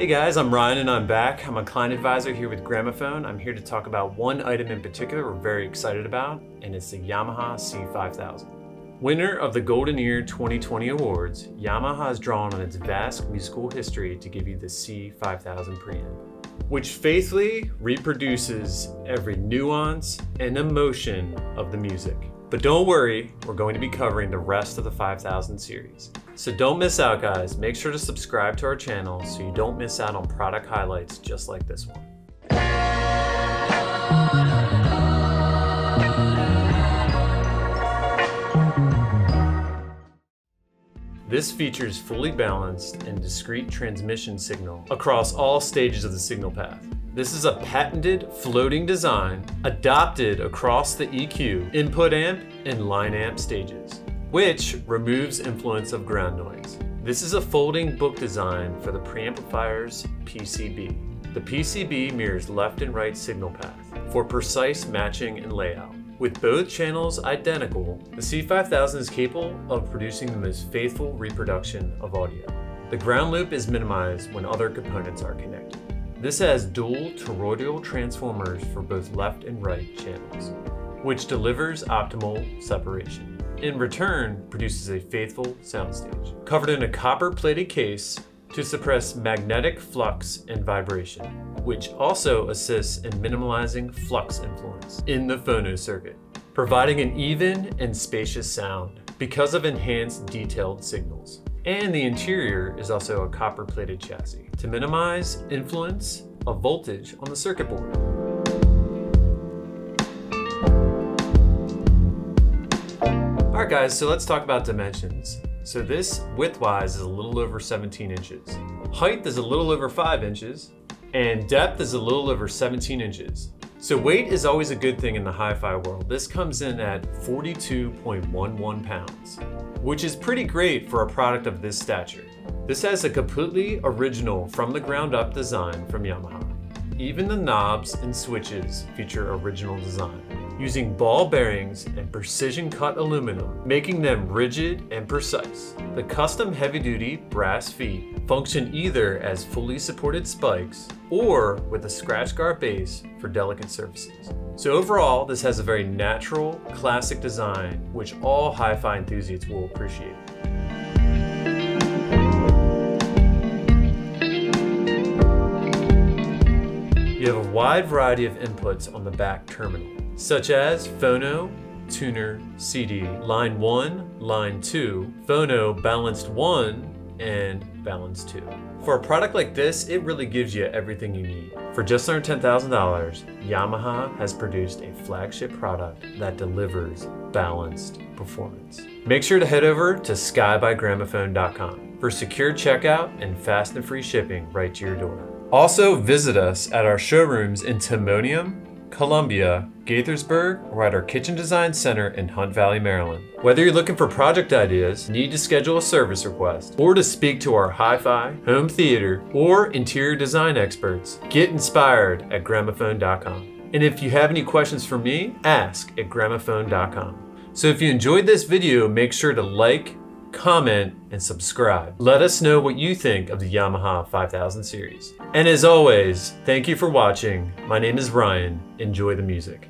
Hey guys, I'm Ryan and I'm back. I'm a client advisor here with Gramophone. I'm here to talk about one item in particular we're very excited about, and it's the Yamaha C-5000. Winner of the Golden Ear 2020 Awards, Yamaha has drawn on its vast musical history to give you the C-5000 preamp, which faithfully reproduces every nuance and emotion of the music. But don't worry, we're going to be covering the rest of the 5000 series. So don't miss out, guys. Make sure to subscribe to our channel so you don't miss out on product highlights just like this one. This features fully balanced and discrete transmission signal across all stages of the signal path. This is a patented floating design adopted across the EQ, input amp, and line amp stages, which removes influence of ground noise. This is a folding book design for the Preamplifier's PCB. The PCB mirrors left and right signal path for precise matching and layout. With both channels identical, the C-5000 is capable of producing the most faithful reproduction of audio. The ground loop is minimized when other components are connected. This has dual toroidal transformers for both left and right channels, which delivers optimal separation. In return, produces a faithful soundstage, covered in a copper-plated case to suppress magnetic flux and vibration, which also assists in minimalizing flux influence in the phono circuit, providing an even and spacious sound because of enhanced detailed signals. And the interior is also a copper-plated chassis to minimize influence of voltage on the circuit board. Alright guys, so let's talk about dimensions. So this width-wise is a little over 17 inches. Height is a little over 5 inches, and depth is a little over 17 inches. So weight is always a good thing in the hi-fi world. This comes in at 42.11 pounds, which is pretty great for a product of this stature. This has a completely original from the ground up design from Yamaha. Even the knobs and switches feature original design, using ball bearings and precision cut aluminum, making them rigid and precise. The custom heavy-duty brass feet function either as fully supported spikes or with a scratch guard base for delicate surfaces. So overall, this has a very natural, classic design, which all hi-fi enthusiasts will appreciate. You have a wide variety of inputs on the back terminal, such as phono, tuner, CD, line 1, line 2, phono balanced 1, and balanced 2. For a product like this, it really gives you everything you need. For just under $10,000, Yamaha has produced a flagship product that delivers balanced performance. Make sure to head over to skybygramophone.com for secure checkout and fast and free shipping right to your door. Also visit us at our showrooms in Timonium, Columbia, Gaithersburg, or at our Kitchen Design Center in Hunt Valley, Maryland. Whether you're looking for project ideas, need to schedule a service request, or to speak to our hi-fi, home theater, or interior design experts, get inspired at gramophone.com. And if you have any questions for me, ask at gramophone.com. So if you enjoyed this video, make sure to like, comment, and subscribe. Let us know what you think of the Yamaha 5000 series. And as always, thank you for watching. My name is Ryan. Enjoy the music.